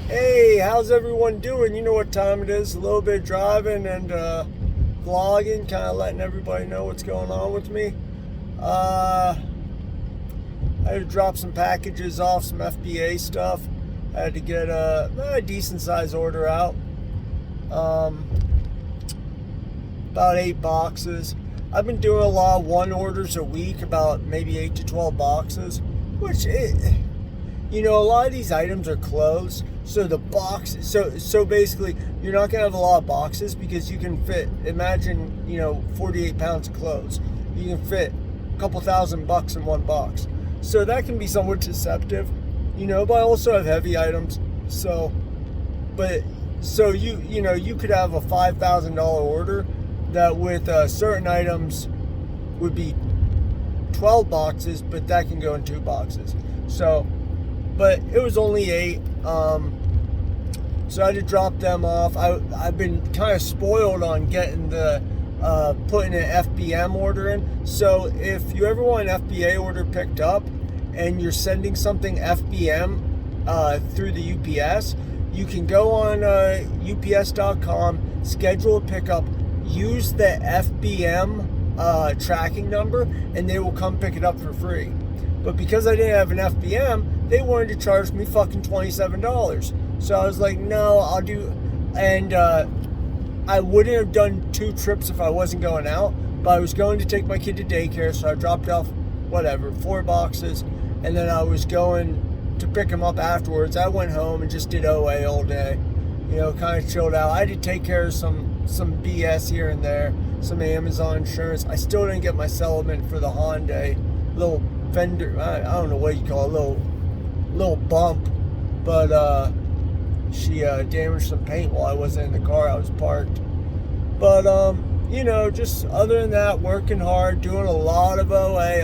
Hey, how's everyone doing? You know what time it is. A little bit of driving and vlogging, kind of letting everybody know what's going on with me. Uh, I had to drop some packages off, some FBA stuff. I had to get a decent size order out. Um, about 8 boxes. I've been doing a lot of one orders a week, about maybe 8 to 12 boxes, which a lot of these items are clothes, so the box, so basically, you're not gonna have a lot of boxes because you can fit. Imagine, 48 pounds of clothes. You can fit a couple $1,000 in one box, so that can be somewhat deceptive, But I also have heavy items, you could have a $5,000 order that with certain items would be 12 boxes, but that can go in 2 boxes. But it was only 8, so I had to drop them off. I've been kind of spoiled on getting putting an FBM order in. So if you ever want an FBA order picked up and you're sending something FBM through the UPS, you can go on ups.com, schedule a pickup, use the FBM tracking number, and they will come pick it up for free. But because I didn't have an FBM, they wanted to charge me fucking $27. So I was like, no, I'll do, and I wouldn't have done 2 trips if I wasn't going out, but I was going to take my kid to daycare, so I dropped off, 4 boxes, and then I was going to pick him up afterwards. I went home and just did OA all day, kind of chilled out. I had to take care of some BS here and there, some Amazon insurance. I still didn't get my settlement for the Hyundai little fender, I don't know what you call it, little bump, but she damaged some paint while I wasn't in the car. I was parked. But just other than that, working hard, doing a lot of OA,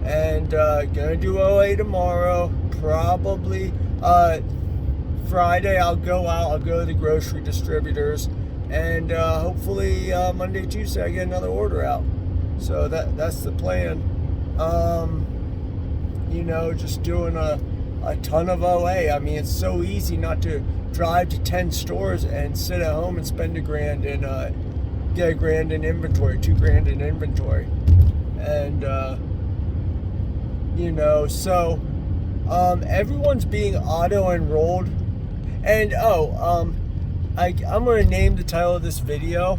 and gonna do OA tomorrow, probably. Friday I'll go out, I'll go to the grocery distributors, and hopefully Monday, Tuesday I get another order out. So that's the plan. Just doing a ton of OA. I mean, it's so easy not to drive to 10 stores and sit at home and spend $1,000 and get $1,000 in inventory, $2,000 in inventory. And everyone's being auto enrolled. And I'm gonna name the title of this video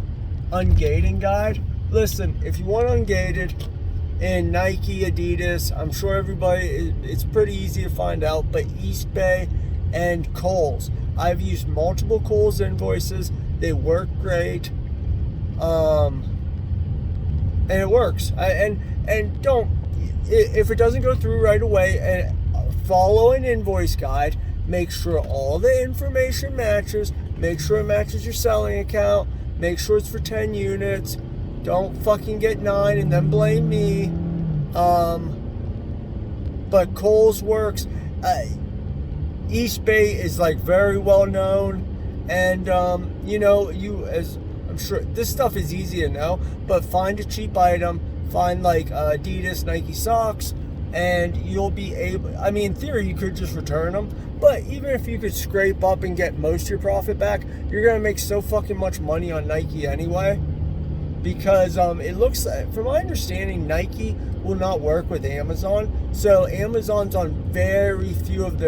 Ungating Guide. Listen, if you want ungated in Nike, Adidas, I'm sure it's pretty easy to find out, but East Bay and Kohl's. I've used multiple Kohl's invoices. They work great. And it works. And don't, if it doesn't go through right away, and follow an invoice guide, make sure all the information matches, make sure it matches your selling account, make sure it's for 10 units. Don't fucking get 9 and then blame me. But Kohl's works. East Bay is like very well known, and as I'm sure this stuff is easy to know, but find a cheap item, find like Adidas, Nike socks, and you'll be able. I mean, in theory, you could just return them, but even if you could scrape up and get most of your profit back, you're gonna make so fucking much money on Nike anyway. Because it looks like, from my understanding, Nike will not work with Amazon. So Amazon's on very few of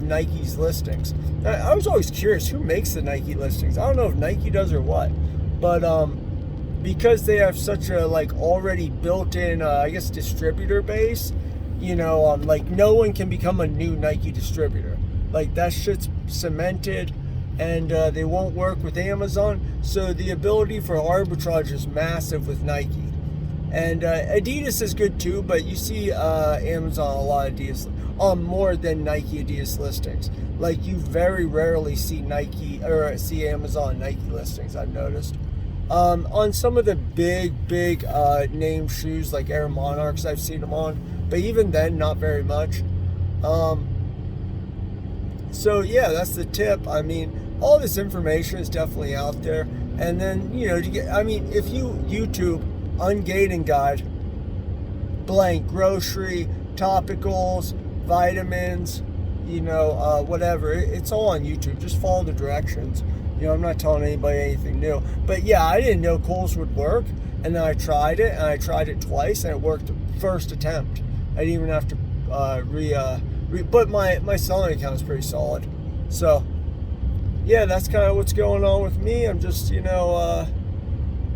Nike's listings. I was always curious, who makes the Nike listings? I don't know if Nike does or what, but because they have such a already built-in, distributor base, no one can become a new Nike distributor. Like, that shit's cemented. And they won't work with Amazon, so the ability for arbitrage is massive with Nike. And Adidas is good too, but you see Amazon a lot of Adidas, more than Nike Adidas listings. Like, you very rarely see see Amazon Nike listings, I've noticed. On some of the big name shoes like Air Monarchs, I've seen them on, but even then, not very much. So yeah, that's the tip. I mean, all this information is definitely out there. And then, if you YouTube Ungating Guide, blank grocery, topicals, vitamins, whatever. It's all on YouTube. Just follow the directions. I'm not telling anybody anything new. But yeah, I didn't know Kohl's would work, and then I tried it, and I tried it twice, and it worked first attempt. I didn't even have to but my selling account is pretty solid. So yeah, that's kind of what's going on with me. I'm just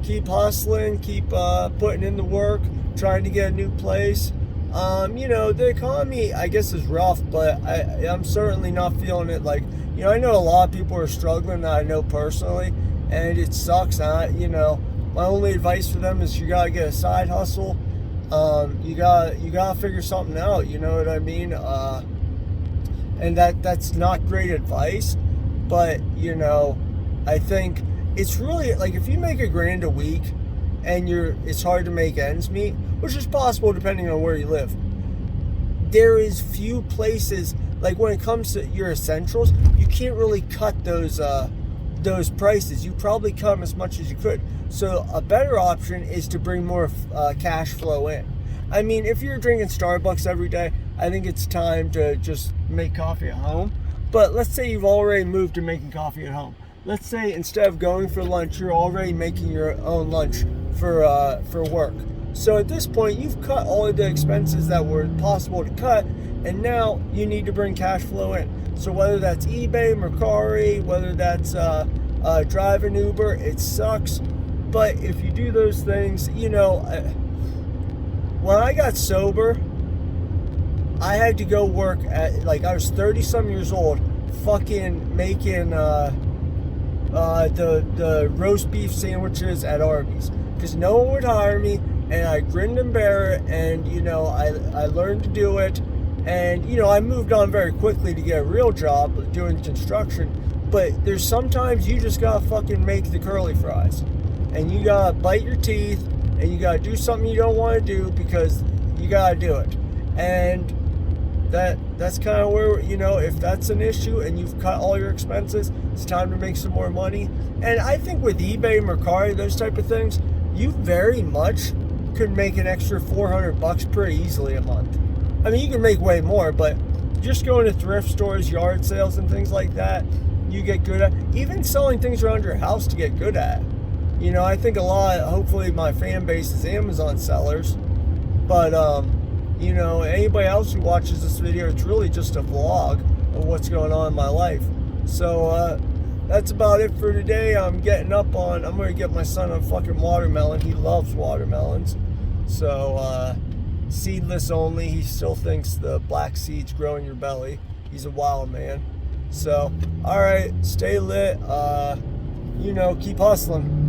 keep hustling, keep putting in the work, trying to get a new place. The economy, I guess, is rough, but I'm certainly not feeling it. Like, I know a lot of people are struggling that I know personally, and it sucks. My only advice for them is you gotta get a side hustle. You gotta figure something out. You know what I mean? And that's not great advice, but I think it's really like if you make $1,000 a week and it's hard to make ends meet, which is possible depending on where you live. There is few places, like when it comes to your essentials, you can't really cut those prices. You probably cut them as much as you could. So a better option is to bring more cash flow in. I mean, if you're drinking Starbucks every day, I think it's time to just make coffee at home. But let's say you've already moved to making coffee at home. Let's say instead of going for lunch, you're already making your own lunch for work. So at this point, you've cut all of the expenses that were possible to cut, and now you need to bring cash flow in. So whether that's eBay, Mercari, whether that's driving Uber, it sucks. But if you do those things, when I got sober, I had to go work at, like, I was 30-some years old, fucking making the roast beef sandwiches at Arby's, because no one would hire me, and I grinned and bear it, and I learned to do it, and I moved on very quickly to get a real job doing construction. But there's sometimes you just gotta fucking make the curly fries, and you gotta bite your teeth, and you gotta do something you don't want to do because you gotta do it. And that's kind of where, if that's an issue and you've cut all your expenses, it's time to make some more money. And I think with eBay, Mercari, those type of things, you very much could make an extra $400 pretty easily a month. I mean, you can make way more, but just going to thrift stores, yard sales, and things like that, you get good at. Even selling things around your house to get good at. I think hopefully my fan base is Amazon sellers, but anybody else who watches this video, it's really just a vlog of what's going on in my life. So that's about it for today. I'm going to get my son a fucking watermelon. He loves watermelons. So seedless only. He still thinks the black seeds grow in your belly. He's a wild man. So alright, stay lit, keep hustling.